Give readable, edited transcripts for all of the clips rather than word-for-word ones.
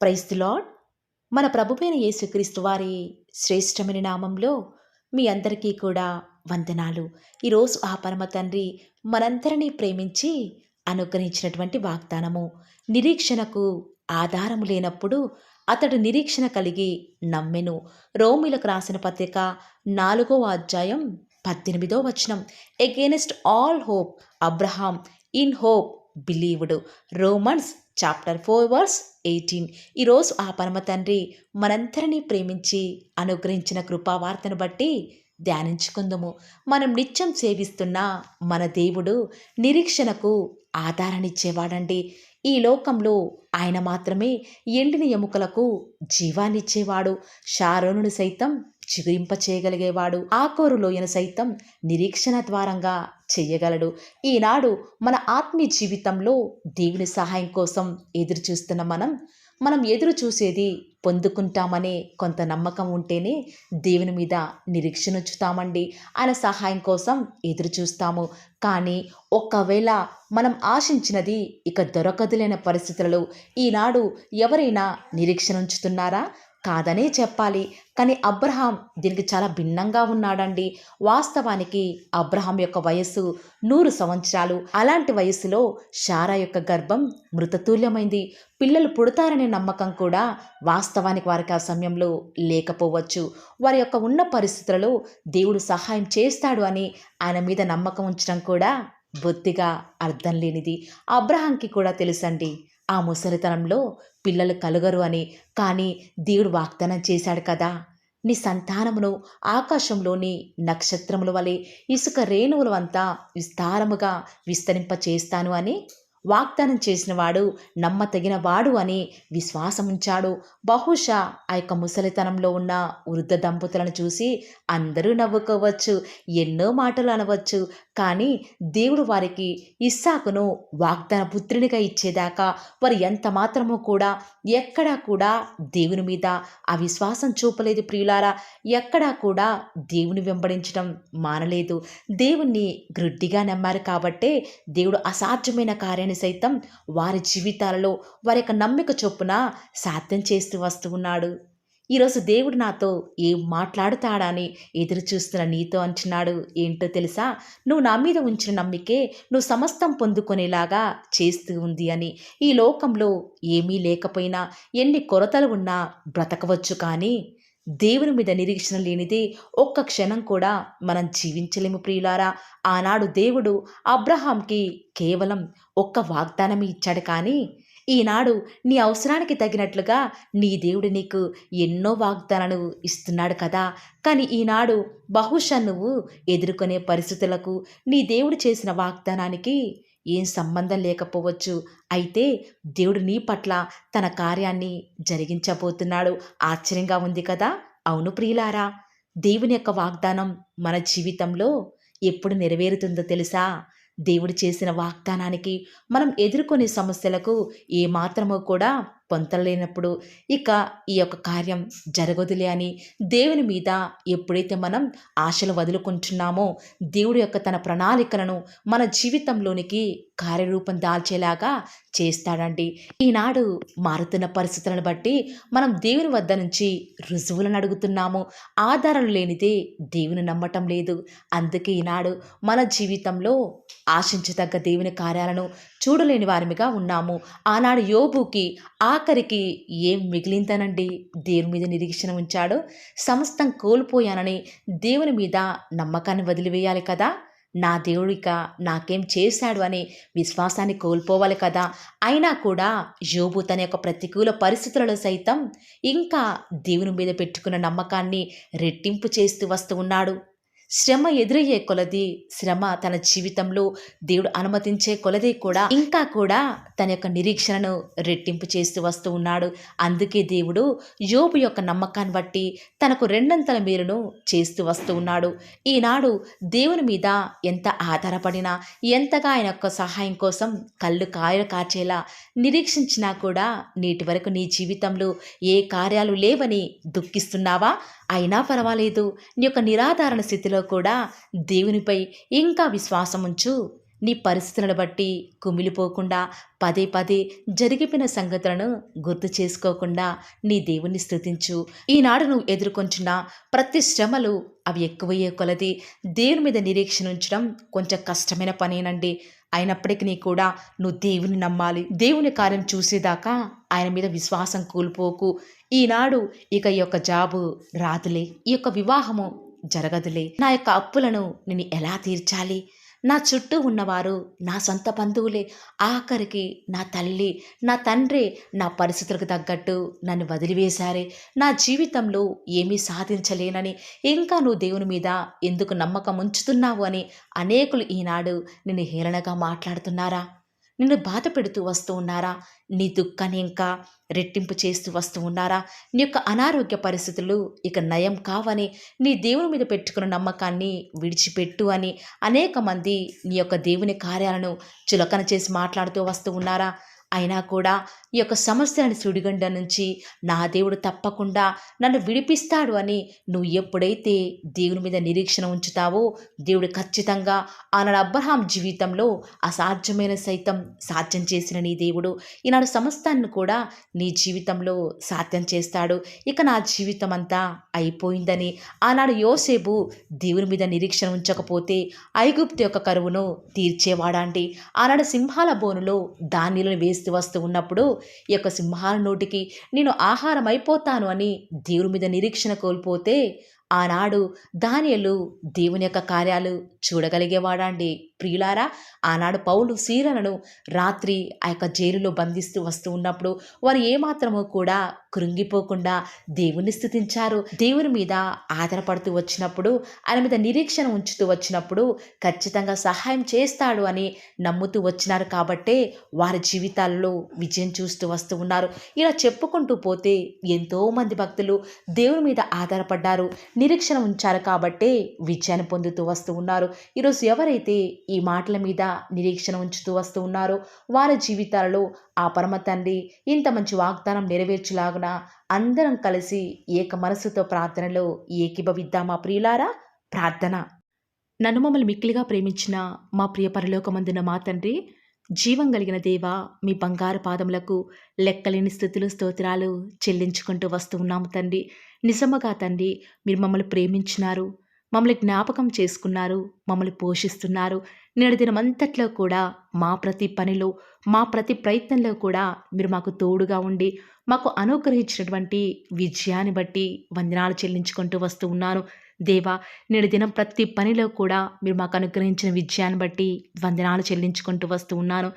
Praise the lord. మన ప్రభువైన యేసుక్రీస్తు వారి శ్రేష్టమైన నామంలో మీ అందరికీ కూడా వందనాలు. ఈరోజు ఆ పరమ తండ్రి మనందరినీ ప్రేమించి అనుగ్రహించినటువంటి వాగ్దానము, నిరీక్షణకు ఆధారము లేనప్పుడు అతడు నిరీక్షణ కలిగి నమ్మెను. రోమిలకు రాసిన పత్రిక 4వ అధ్యాయం 18వ వచనం. Against all hope Abraham in hope believed. Romans chapter 4 verse 18. ఈరోజు ఆ పరమ తండ్రి మనందరినీ ప్రేమించి అనుగ్రహించిన కృపావార్తను బట్టి ధ్యానించుకుందాము. మనం నిత్యం సేవిస్తున్న మన దేవుడు నిరీక్షణకు ఆధారాన్నిచ్చేవాడండి. ఈ లోకంలో ఆయన మాత్రమే ఎండిన ఎముకలకు జీవాన్నిచ్చేవాడు. షారోనును సైతం చిగురింప చేయగలిగేవాడు. ఆకోరు లోయను సైతం నిరీక్షణ ద్వారంగా చెయ్యగలడు. ఈనాడు మన ఆత్మీయ జీవితంలో దేవుని సహాయం కోసం ఎదురు చూస్తున్న మనం ఎదురు చూసేది పొందుకుంటామనే కొంత నమ్మకం ఉంటేనే దేవుని మీద నిరీక్షణ ఉంచుతామండి. ఆయన సహాయం కోసం ఎదురు చూస్తాము. కానీ ఒకవేళ మనం ఆశించినది ఇక దొరకదులేని పరిస్థితులలో ఈనాడు ఎవరైనా నిరీక్షణ ఉంచుతున్నారా? కాదనే చెప్పాలి. కానీ అబ్రహాం దీనికి చాలా భిన్నంగా ఉన్నాడండి. వాస్తవానికి అబ్రహాం యొక్క వయస్సు 100 సంవత్సరాలు. అలాంటి వయస్సులో శారా యొక్క గర్భం మృతతుల్యమైంది. పిల్లలు పుడతారనే నమ్మకం కూడా వాస్తవానికి వారికి ఆ సమయంలో లేకపోవచ్చు. వారి యొక్క ఉన్న పరిస్థితులలో దేవుడు సహాయం చేస్తాడు అని ఆయన మీద నమ్మకం ఉంచడం కూడా బొత్తిగా అర్థం లేనిది. అబ్రహాంకి కూడా తెలుసండి ఆ ముసలితనంలో పిల్లలు కలుగరు అని. కానీ దేవుడు వాగ్దానం చేశాడు కదా, నీ సంతానమును ఆకాశంలోని నక్షత్రముల వలె ఇసుక రేణువుల అంతా విస్తారముగా విస్తరింప చేస్తాను అని వాగ్దానం చేసిన వాడు నమ్మతగిన వాడు అని విశ్వాసముంచాడు. బహుశా ఆ యొక్క ముసలితనంలో ఉన్న వృద్ధ దంపతులను చూసి అందరూ నవ్వుకోవచ్చు, ఎన్నో మాటలు అనవచ్చు. కానీ దేవుడు వారికి ఇస్సాకును వాగ్దాన పుత్రునిగా ఇచ్చేదాకా వారు ఎంత మాత్రమో కూడా ఎక్కడా కూడా దేవుని మీద అవిశ్వాసం చూపలేదు ప్రియులారా. ఎక్కడా కూడా దేవుని వెంబడించడం మానలేదు. దేవుణ్ణి గ్రుడ్డిగా నమ్మారు కాబట్టే దేవుడు అసాధ్యమైన కార్యాన్ని సైతం వారి జీవితాలలో వారి యొక్క నమ్మిక చొప్పున సాధ్యం చేస్తూ వస్తూ ఉన్నాడు. ఈరోజు దేవుడు నాతో ఏం మాట్లాడుతాడా అని ఎదురు చూస్తున్న నీతో అంటున్నాడు. ఏంటో తెలుసా? నువ్వు నా మీద ఉంచిన నమ్మికే నువ్వు సమస్తం పొందుకునేలాగా చేస్తూ ఉంది అని. ఈ లోకంలో ఏమీ లేకపోయినా ఎన్ని కొరతలు ఉన్నా బ్రతకవచ్చు. కానీ దేవుని మీద నిరీక్షణ లేనిదే ఒక్క క్షణం కూడా మనం జీవించలేము ప్రియులారా. ఆనాడు దేవుడు అబ్రహాంకి కేవలం ఒక్క వాగ్దానం ఇచ్చాడు. కానీ ఈనాడు నీ అవసరానికి తగినట్లుగా నీ దేవుడు నీకు ఎన్నో వాగ్దానాలు ఇస్తున్నాడు కదా. కానీ ఈనాడు బహుశా నువ్వు ఎదుర్కొనే పరిస్థితులకు నీ దేవుడు చేసిన వాగ్దానానికి ఏం సంబంధం లేకపోవచ్చు. అయితే దేవుడు నీ పట్ల తన కార్యాన్ని జరిగించబోతున్నాడు. ఆశ్చర్యంగా ఉంది కదా. అవును ప్రియులారా, దేవుని యొక్క వాగ్దానం మన జీవితంలో ఎప్పుడు నెరవేరుతుందో తెలుసా? దేవుడు చేసిన వాగ్దానానికి మనం ఎదుర్కొనే సమస్యలకు ఏమాత్రమో కూడా పొంతలేనప్పుడు ఇక ఈ యొక్క కార్యం జరగదులే అని దేవుని మీద ఎప్పుడైతే మనం ఆశలు వదులుకుంటున్నామో దేవుడి యొక్క తన ప్రణాళికలను మన జీవితంలోనికి కార్యరూపం దాల్చేలాగా చేస్తాడండి. ఈనాడు మారుతున్న పరిస్థితులను బట్టి మనం దేవుని వద్ద నుంచి రుజువులను అడుగుతున్నాము. ఆధారం లేనిదే దేవుని నమ్మటం లేదు. అందుకే ఈనాడు మన జీవితంలో ఆశించదగ్గ దేవుని కార్యాలను చూడలేని వారిగా ఉన్నాము. ఆనాడు యోబుకి ఆఖరికి ఏం మిగిలిందనండి? దేవుని మీద నిరీక్షణ ఉంచాడు. సమస్తం కోల్పోయానని దేవుని మీద నమ్మకాన్ని వదిలివేయాలి కదా. నా దేవుడిక నాకేం చేశాడు అనే విశ్వాసాన్ని కోల్పోవాలి కదా. అయినా కూడా యోబు తన యొక్క ప్రతికూల పరిస్థితులలో సైతం ఇంకా దేవుని మీద పెట్టుకున్న నమ్మకాన్ని రెట్టింపు చేస్తూ వస్తూ ఉన్నాడు. శ్రమ ఎదురయ్యే కొలది, శ్రమ తన జీవితంలో దేవుడు అనుమతించే కొలది కూడా ఇంకా కూడా తన యొక్క నిరీక్షణను రెట్టింపు చేస్తూ వస్తూ ఉన్నాడు. అందుకే దేవుడు యోబు యొక్క నమ్మకాన్ని బట్టి తనకు రెండంతల మేలును చేస్తూ వస్తూ ఉన్నాడు. ఈనాడు దేవుని మీద ఎంత ఆధారపడినా, ఎంతగా ఆయన యొక్క సహాయం కోసం కళ్ళు కాయలు కాచేలా నిరీక్షించినా కూడా నేటి వరకు నీ జీవితంలో ఏ కార్యాలు లేవని దుఃఖిస్తున్నావా? అయినా పర్వాలేదు, నీ యొక్క నిరాధారణ స్థితిలో కూడా దేవునిపై ఇంకా విశ్వాసం ఉంచు. నీ పరిస్థితులను బట్టి కుమిలిపోకుండా పదే పదే జరిగిపోయిన సంగతులను గుర్తు చేసుకోకుండా నీ దేవుణ్ణి స్తుతించు. ఈనాడు నువ్వు ఎదుర్కొంటున్న ప్రతి శ్రమలు అవి ఎక్కువయ్యే కొలది దేవుని మీద నిరీక్షణ ఉంచడం కొంచెం కష్టమైన పనేనండి. అయినప్పటికీ కూడా నువ్వు దేవుని నమ్మాలి. దేవుని కార్యం చూసేదాకా ఆయన మీద విశ్వాసం కోల్పోకు. ఈనాడు ఇక ఈ యొక్క జాబు రాదులే, ఈ యొక్క వివాహము జరగదులే, నా యొక్క అప్పులను నేను ఎలా తీర్చాలి, నా చుట్టూ ఉన్నవారు నా సొంత బంధువులే, ఆఖరికి నా తల్లి నా తండ్రి నా పరిస్థితులకు తగ్గట్టు నన్ను వదిలివేశారే, నా జీవితంలో ఏమీ సాధించలేనని ఇంకా నువ్వు దేవుని మీద ఎందుకు నమ్మకం ఉంచుతున్నావు అని అనేకులు ఈనాడు నిన్ను హేళనగా మాట్లాడుతున్నారా, నిన్ను బాధ పెడుతూ వస్తూ ఉన్నారా, నీ దుఃఖాన్ని ఇంకా రెట్టింపు చేస్తూ వస్తూ ఉన్నారా, నీ యొక్క అనారోగ్య పరిస్థితులు ఇక నయం కావని, నీ దేవుని మీద పెట్టుకున్న నమ్మకాన్ని విడిచిపెట్టు అని అనేక మంది నీ యొక్క దేవుని కార్యాలను చులకన చేసి మాట్లాడుతూ వస్తూ ఉన్నారా. అయినా కూడా ఈ యొక్క సమస్యలను సుడిగుండం నుంచి నా దేవుడు తప్పకుండా నన్ను విడిపిస్తాడు అని నువ్వు ఎప్పుడైతే దేవుని మీద నిరీక్షణ ఉంచుతావో, దేవుడు ఖచ్చితంగా ఆనాడు అబ్రహాం జీవితంలో అసాధ్యమైన సైతం సాధ్యం చేసిన నీ దేవుడు ఈనాడు సమస్తాన్ని కూడా నీ జీవితంలో సాధ్యం చేస్తాడు. ఇక నా జీవితం అంతా అయిపోయిందని ఆనాడు యోసేపు దేవుని మీద నిరీక్షణ ఉంచకపోతే ఐగుప్తు యొక్క కరువును తీర్చేవాడండి. ఆనాడు సింహాల బోనులో ధాన్యాలను వేస్తూ వస్తూ ఉన్నప్పుడు ఈ యొక్క సింహాల నోటికి నేను ఆహారం అయిపోతాను అని దేవుని మీద నిరీక్షణ కోల్పోతే ఆనాడు దానియేలు దేవుని యొక్క కార్యాలు చూడగలిగేవాడండి. ప్రియులారా, ఆనాడు పౌలు సీలలను రాత్రి ఆ యొక్క జైలులో బంధిస్తూ వస్తూ ఉన్నప్పుడు వారు ఏమాత్రమూ కూడా కృంగిపోకుండా దేవుని స్తుతించారు. దేవుని మీద ఆధారపడుతూ వచ్చినప్పుడు, ఆయన మీద నిరీక్షణ ఉంచుతూ వచ్చినప్పుడు ఖచ్చితంగా సహాయం చేస్తాడు అని నమ్ముతూ వచ్చినారు కాబట్టే వారి జీవితాల్లో విజయం చూస్తూ వస్తూ ఉన్నారు. ఇలా చెప్పుకుంటూ పోతే ఎంతోమంది భక్తులు దేవుని మీద ఆధారపడ్డారు, నిరీక్షణ ఉంచారు కాబట్టే విజయాన్ని పొందుతూ వస్తూ ఉన్నారు. ఈరోజు ఎవరైతే ఈ మాటల మీద నిరీక్షణ ఉంచుతూ వస్తూ ఉన్నారో వారి జీవితాలలో ఆ పరమ తండ్రి ఇంత మంచి వాగ్దానం నెరవేర్చులాగున అందరం కలిసి ఏక మనసుతో ప్రార్థనలో ఏకీభవిద్దామా ప్రియులారా. ప్రార్థన. నన్ను మమ్మల్ని మిక్కిలిగా ప్రేమించిన మా ప్రియ పరలోకమందున మా తండ్రి, జీవం కలిగిన దేవా, మీ బంగారు పాదములకు లెక్కలేని స్థుతులు స్తోత్రాలు చెల్లించుకుంటూ వస్తూ ఉన్నాము తండ్రి. నిజముగా తండ్రి, మీరు మమ్మల్ని ప్రేమించినారు, మమ్మల్ని జ్ఞాపకం చేసుకున్నారు, మమ్మల్ని పోషిస్తున్నారు. నేడు దినమంతట్లో కూడా మా ప్రతి పనిలో, మా ప్రతి ప్రయత్నంలో కూడా మీరు మాకు తోడుగా ఉండి మాకు అనుగ్రహించినటువంటి విజయాన్ని బట్టి వందనాలు చెల్లించుకుంటూ వస్తూ ఉన్నాను. దేవా, నేడు దినం ప్రతి పనిలో కూడా మీరు మాకు అనుగ్రహించిన విజయాన్ని బట్టి వందనాలు చెల్లించుకుంటూ వస్తూ ఉన్నాను.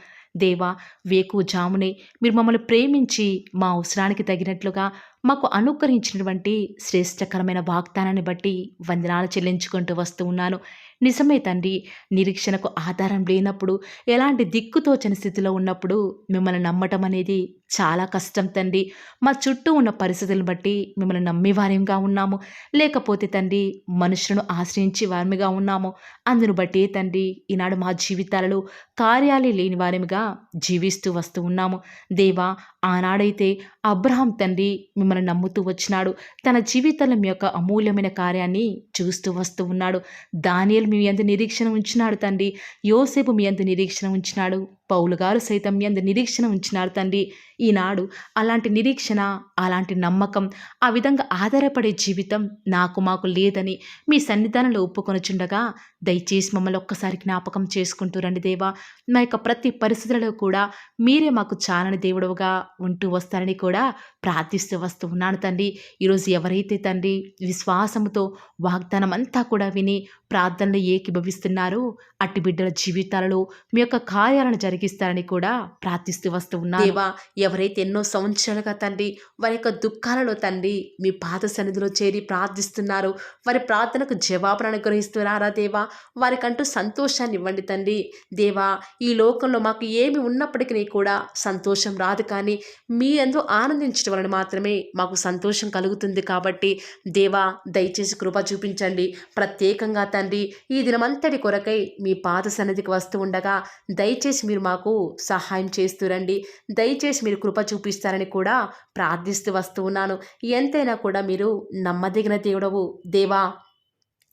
దేవా, వేకువజామునే మీరు మమ్మల్ని ప్రేమించి మా అవసరానికి తగినట్లుగా మాకు అనుగ్రహించినటువంటి శ్రేష్టకరమైన వాగ్దానాన్ని బట్టి వందనాలు చెల్లించుకుంటూ వస్తూ ఉన్నాను. నిజమే తండ్రి, నిరీక్షణకు ఆధారం లేనప్పుడు, ఎలాంటి దిక్కుతోచని స్థితిలో ఉన్నప్పుడు మిమ్మల్ని నమ్మటం అనేది చాలా కష్టం తండ్రి. మా చుట్టూ ఉన్న పరిస్థితులను బట్టి మిమ్మల్ని నమ్మేవారిగా ఉన్నాము, లేకపోతే తండ్రి మనుషులను ఆశ్రయించి వారిగా ఉన్నాము. అందును బట్టి తండ్రి ఈనాడు మా జీవితాలలో కార్యాలే లేని వారిగా జీవిస్తూ వస్తూ ఉన్నాము. దేవా, ఆనాడైతే అబ్రహాం తండ్రి మిమ్మల్ని నమ్ముతూ వచ్చినాడు, తన జీవితంలో మీ యొక్క అమూల్యమైన కార్యాన్ని చూస్తూ వస్తూ ఉన్నాడు. దానియేలు మీ యందు నిరీక్షణ ఉంచినాడు తండ్రి, యోసేపు మీ యందు నిరీక్షణ ఉంచినాడు, పౌలు గారు సైతం మీ యందు నిరీక్షణ ఉంచినాడు తండ్రి. ఈనాడు అలాంటి నిరీక్షణ, అలాంటి నమ్మకం, ఆ విధంగా ఆధారపడే జీవితం నాకు మాకు లేదని మీ సన్నిధానంలో ఒప్పుకొనుచుండగా దయచేసి మమ్మల్ని ఒక్కసారి జ్ఞాపకం చేసుకుంటూ రండి దేవా. మా యొక్క ప్రతి పరిస్థితులలో కూడా మీరే మాకు చాలని దేవుడుగా ఉంటూ వస్తారని కూడా ప్రార్థిస్తూ వస్తూ ఉన్నాను తండ్రి. ఈరోజు ఎవరైతే తండ్రి విశ్వాసముతో వాగ్దానం అంతా కూడా విని ప్రార్థనలు ఏకీభవిస్తున్నారో అట్టి బిడ్డల జీవితాలలో మీ యొక్క కార్యాలను జరిగిస్తారని కూడా ప్రార్థిస్తూ వస్తూ ఉన్నాను దేవా. ఎవరైతే ఎన్నో సంవత్సరాలుగా తండ్రి వారి యొక్క దుఃఖాలలో తండ్రి మీ పాద సన్నిధిలో చేరి ప్రార్థిస్తున్నారు, వారి ప్రార్థనకు జవాబును అనుగ్రహిస్తున్నారా దేవా. వారికంటూ సంతోషాన్ని ఇవ్వండి తండ్రి. దేవా, ఈ లోకంలో మాకు ఏమి ఉన్నప్పటికీ కూడా సంతోషం రాదు, కానీ మీ యందు ఆనందించడం వలన మాత్రమే మాకు సంతోషం కలుగుతుంది. కాబట్టి దేవా, దయచేసి కృప చూపించండి. ప్రత్యేకంగా తండ్రి ఈ దినమంతటి కొరకై మీ పాద సన్నిధికి వస్తూ ఉండగా దయచేసి మీరు మాకు సహాయం చేస్తురండి. దయచేసి మీరు కృప చూపిస్తారని కూడా ప్రార్థిస్తూ వస్తూ ఉన్నాను. ఎంతైనా కూడా మీరు నమ్మదగిన దేవుడవు దేవా.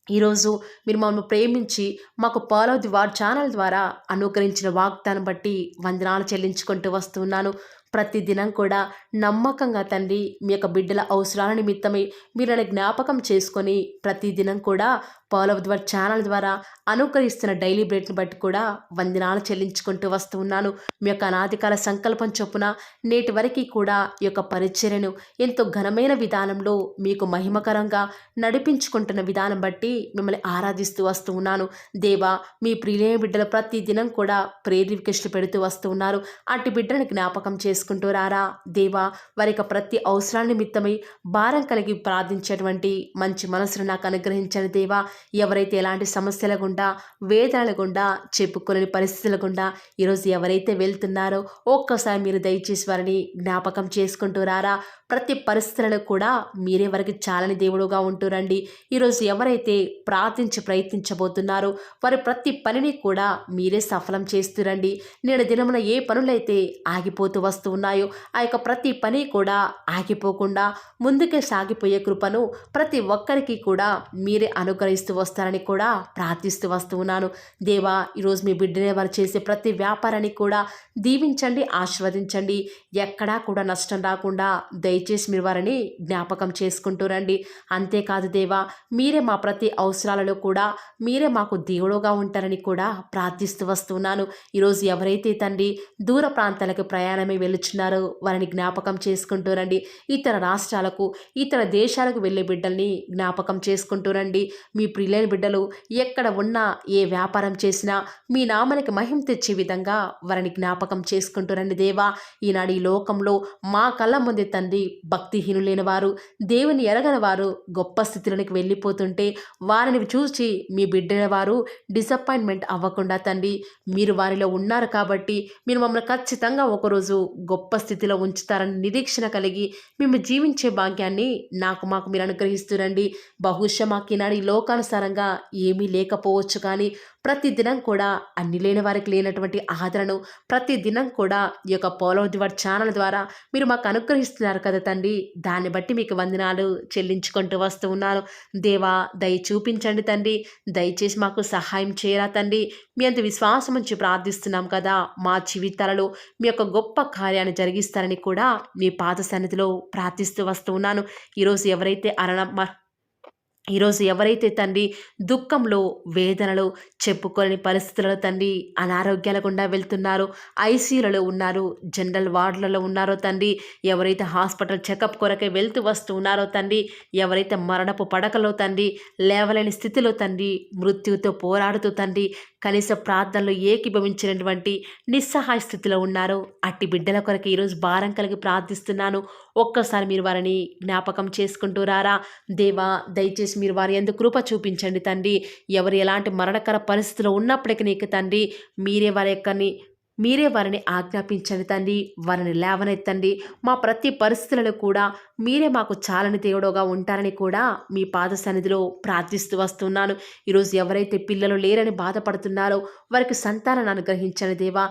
ఈరోజు మీరు మమ్మల్ని ప్రేమించి మాకు ఫాలో ది వార్ ఛానల్ ద్వారా అనుగ్రహించిన వాగ్దానం బట్టి వందనాలు చెల్లించుకుంటూ వస్తున్నాను. ప్రతి దినం కూడా నమ్మకంగా తండ్రి మీ యొక్క బిడ్డల అవసరాల నిమిత్తమై మీరు నన్ను జ్ఞాపకం చేసుకొని ప్రతి దినం కూడా ఫాలో ది వార్ ఛానల్ ద్వారా అనుగ్రహిస్తున్న డైలీ బ్రెడ్ని బట్టి కూడా వందనాలు చెల్లించుకుంటూ వస్తూ ఉన్నాను. మీ యొక్క అనాదికాల సంకల్పం చొప్పున నేటి వరకు కూడా ఈ యొక్క పరిచర్యను ఎంతో ఘనమైన విధానంలో మీకు మహిమకరంగా నడిపించుకుంటున్న విధానం బట్టి మిమ్మల్ని ఆరాధిస్తూ వస్తూ ఉన్నాను. దేవా, మీ ప్రియులైన బిడ్డలు ప్రతి దినం కూడా ప్రేయర్ రిక్వెస్ట్లు పెడుతూ వస్తూ ఉన్నారు. అట్టి బిడ్డను జ్ఞాపకం చేసుకుంటూ రారా దేవా. వారి యొక్క ప్రతి అవసరాల నిమిత్తమై భారం కలిగి ప్రార్థించేటువంటి మంచి మనసును నాకు అనుగ్రహించండి దేవా. ఎవరైతే ఎలాంటి సమస్యల గుండా వేదనల గుండా చెప్పుకోలేని పరిస్థితుల గుండా ఈరోజు ఎవరైతే వెళ్తున్నారో ఒక్కసారి మీరు దయచేసి వారిని జ్ఞాపకం చేసుకుంటూ రారా. ప్రతి పరిస్థితులను కూడా మీరే వారికి చాలని దేవుడుగా ఉంటూరండి. ఈరోజు ఎవరైతే ప్రార్థించి ప్రయత్నించబోతున్నారో వారి ప్రతి పనిని కూడా మీరే సఫలం చేస్తురండి. నేడు దినమున ఏ పనులైతే ఆగిపోతూ వస్తూ ఉన్నాయో ఆ యొక్క ప్రతి పని కూడా ఆగిపోకుండా ముందుకే సాగిపోయే కృపను ప్రతి ఒక్కరికి కూడా మీరే అనుగ్రహిస్తూ వస్తారని కూడా ప్రార్థిస్తూ వస్తూ ఉన్నాను. దేవా, ఈరోజు మీ బిడ్డనే వారు చేసే ప్రతి వ్యాపారాన్ని కూడా దీవించండి, ఆశీర్వదించండి. ఎక్కడా కూడా నష్టం రాకుండా దయచేసి మీరు వారిని జ్ఞాపకం చేసుకుంటూ రండి. అంతేకాదు దేవా, మీరే మా ప్రతి అవసరాలలో కూడా మీరే మాకు దేవుడుగా ఉంటారని కూడా ప్రార్థిస్తూ వస్తున్నాను. ఈరోజు ఎవరైతే తండ్రి దూర ప్రాంతాలకు ప్రయాణమై వెళ్ళుచున్నారో వారిని జ్ఞాపకం చేసుకుంటూ రండి. ఇతర రాష్ట్రాలకు ఇతర దేశాలకు వెళ్ళే బిడ్డల్ని జ్ఞాపకం చేసుకుంటూ రండి. మీ ప్రియులైన బిడ్డలు ఎక్కడ ఉన్నా ఏ వ్యాపారం చేసినా మీ నామానికి మహిమ తెచ్చే విధంగా వారిని జ్ఞాపకం చేసుకుంటూ రండి దేవా. ఈనాడు ఈ లోకంలో మా కళ్ళ ముందే తండ్రి భక్తిహీనులైన వారు, దేవుని ఎరగని వారు గొప్ప స్థితిలోనికి వెళ్ళిపోతుంటే వారిని చూసి మీ బిడ్డల వారు డిసప్పాయింట్మెంట్ అవ్వకుండా తండ్రి మీరు వారిలో ఉన్నారు కాబట్టి మీరు మమ్మల్ని ఖచ్చితంగా ఒకరోజు గొప్ప స్థితిలో ఉంచుతారని నిరీక్షణ కలిగి మేము జీవించే భాగ్యాన్ని మాకు మీరు అనుగ్రహిస్తురండి. బహుశా మాకు ఈనాడు ఈ లోకానుసారంగా ఏమీ లేకపోవచ్చు, కానీ ప్రతి దినం కూడా అన్ని లేని వారికి లేనటువంటి ఆదరణను ప్రతి దినం కూడా ఈ యొక్క ఫాలో ది వార్ ఛానల్ ద్వారా మీరు మాకు అనుగ్రహిస్తున్నారు కదా తండ్రి. దాన్ని బట్టి మీకు వందనాలు చెల్లించుకుంటూ వస్తూ ఉన్నాను. దేవా, దయ చూపించండి తండ్రి. దయచేసి మాకు సహాయం చేయరా తండ్రి. మీ అంత విశ్వాసం నుంచి ప్రార్థిస్తున్నాం కదా. మా జీవితాలలో మీ యొక్క గొప్ప కార్యాన్ని జరిగిస్తారని కూడా మీ పాద సన్నిధిలో ప్రార్థిస్తూ వస్తూ ఉన్నాను. ఈరోజు ఎవరైతే తండ్రి దుఃఖంలో వేదనలో చెప్పుకోలేని పరిస్థితులలో తండ్రి అనారోగ్యాల గుండా వెళ్తున్నారో, ఐసీయూలలో ఉన్నారు, జనరల్ వార్డులలో ఉన్నారో తండ్రి, ఎవరైతే హాస్పిటల్ చెకప్ కొరకే వెళ్తూ వస్తూ ఉన్నారో తండ్రి, ఎవరైతే మరణపు పడకలో తండ్రి లేవలేని స్థితిలో తండ్రి మృత్యుతో పోరాడుతూ తండ్రి కనీస ప్రార్థనలు ఏకీభవించినటువంటి నిస్సహాయ స్థితిలో ఉన్నారో అట్టి బిడ్డల కొరకు ఈరోజు భారం కలిగి ప్రార్థిస్తున్నాను. ఒక్కసారి మీరు వారిని జ్ఞాపకం చేసుకుంటూ రారా దేవా. దయచేసి మీరు వారి యందు కృప చూపించండి తండ్రి. ఎవరు ఎలాంటి మరణకర పరిస్థితిలో ఉన్నప్పటికీ నీకు తండ్రి మీరే వారిని ఆజ్ఞాపించండి తండ్రి. వారిని లేవనెత్తండి. మా ప్రతి పరిస్థితులలో కూడా మీరే మాకు చాలని దేవుడుగా ఉంటారని కూడా మీ పాద సన్నిధిలో ప్రార్థిస్తూ వస్తున్నాను. ఈరోజు ఎవరైతే పిల్లలు లేరని బాధపడుతున్నారో వారికి సంతానాన్ని అనుగ్రహించని దేవా.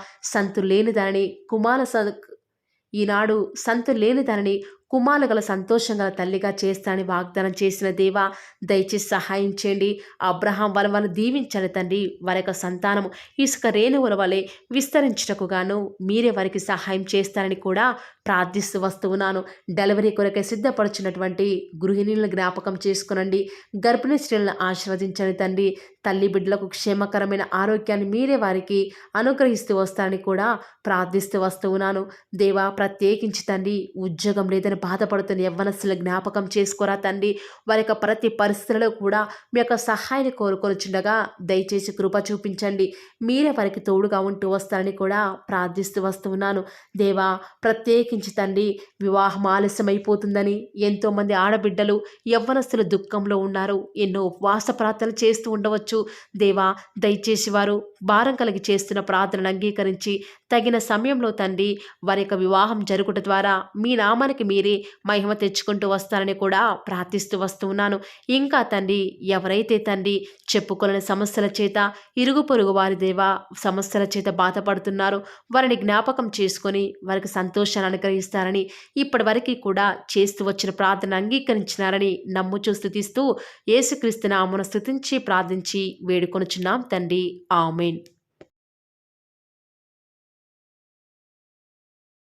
ఈనాడు సంతు లేని దానిని కుమారులు గల సంతోషం గల తల్లిగా చేస్తానని వాగ్దానం చేసిన దేవా, దయచేసి సహాయం చేయండి. అబ్రహాం వాళ్ళను దీవించని తండ్రి. వారి యొక్క సంతానము ఇసుక రేణువుల వలె విస్తరించుటకు గాను మీరే వారికి సహాయం చేస్తారని కూడా ప్రార్థిస్తూ వస్తూ ఉన్నాను. డెలివరీ కొరకే సిద్ధపడుచున్నటువంటి గృహిణులను జ్ఞాపకం చేసుకునండి. గర్భిణీ స్త్రీలను ఆశీర్వదించని తండ్రి. తల్లి బిడ్డలకు క్షేమకరమైన ఆరోగ్యాన్ని మీరే వారికి అనుగ్రహిస్తూ వస్తారని కూడా ప్రార్థిస్తూ వస్తూ ఉన్నాను. దేవా, ప్రత్యేకించి తండ్రి ఉద్యోగం లేదని బాధపడుతున్న యవ్వనస్తుల జ్ఞాపకం చేసుకోరా తండ్రి. వారి యొక్క ప్రతి పరిస్థితులలో కూడా మీ యొక్క సహాయాన్ని కోరుకొనిచుండగా దయచేసి కృప చూపించండి. మీరే వారికి తోడుగా ఉంటూ వస్తారని కూడా ప్రార్థిస్తూ వస్తూ ఉన్నాను. దేవా, ప్రత్యేకించి తండ్రి వివాహం ఆలస్యమైపోతుందని ఎంతోమంది ఆడబిడ్డలు యవ్వనస్తులు దుఃఖంలో ఉన్నారు. ఎన్నో ఉపవాస ప్రార్థనలు చేస్తూ ఉండవచ్చు. దేవా, దయచేసి వారు భారం కలిగి చేస్తున్న ప్రార్థనను అంగీకరించి తగిన సమయంలో తండ్రి వారి యొక్క వివాహం జరుగుట ద్వారా మీ నామానికి మీరే మహిమ తెచ్చుకుంటూ వస్తారని కూడా ప్రార్థిస్తూ వస్తూ ఉన్నాను. ఇంకా తండ్రి ఎవరైతే తండ్రి చెప్పుకోలేని సమస్యల చేత ఇరుగు పొరుగు వారి దేవా సమస్యల చేత బాధపడుతున్నారో వారిని జ్ఞాపకం చేసుకొని వారికి సంతోషాన్ని అనుగ్రహిస్తారని, ఇప్పటివరకు కూడా చేస్తూ వచ్చిన ప్రార్థన అంగీకరించినారని నమ్ముచూ స్తుతిస్తూ యేసుక్రీస్తు నామమున స్తుతించి ప్రార్థించి వేడుకొనుచున్నాం తండ్రి. ఆమేన్.